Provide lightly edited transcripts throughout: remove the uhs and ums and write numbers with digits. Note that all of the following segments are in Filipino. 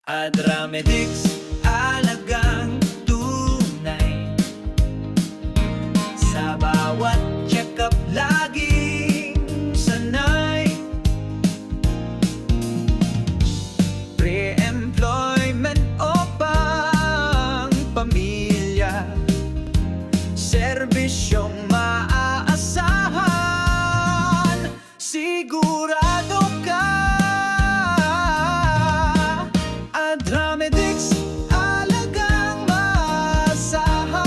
Adramedix, alagang tunay. Sa bawat check-up laging sanay. Pre-employment o pang pamilya, serbisyong maaasahan. Sigurado ka, Adramedix, alagang maasahan.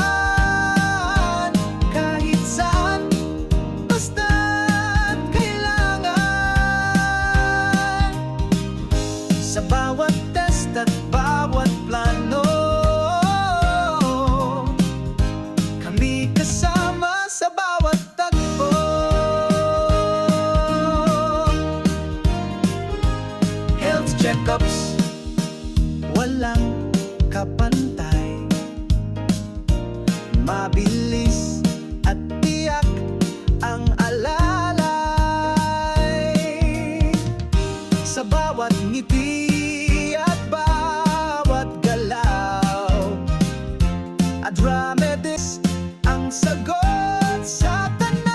Kahit saan, basta't kailangan. Sa bawat test at bawat plano, kami kasama sa bawat tagpo. Health checkups, walang kapantay. Mabilis at tiyak ang alalay. Sa bawat ngiti at bawat galaw, Adramedix ang sagot sa tanaw.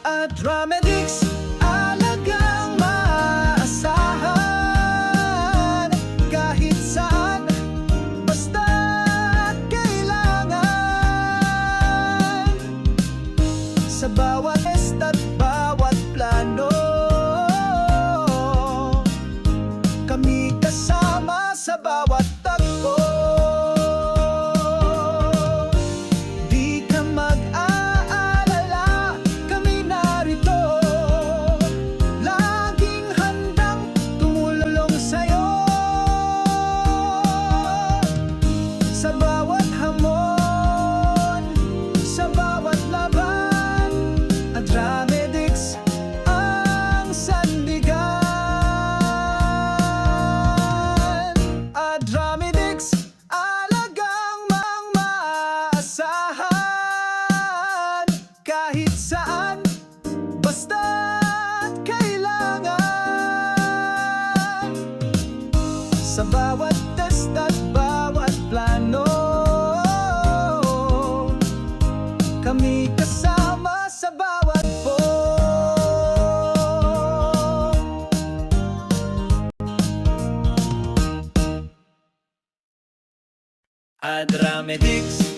Adramedix, alagang maasahan. Kahit saan, basta't kailangan. Sa bawat test at bawat plano, kami kasama sa bawat tagpo. Di ka mag-aalala, kami narito. Laging handang tumulong sa'yo. Sa bawat hamon, sa bawat laban, Adramedix ang sandigan. Adramedix, alagang maasahan. Kahit saan, basta't kailangan. Sa bawat test at bawat plano, kami kasama sa bawat po. Adramedix,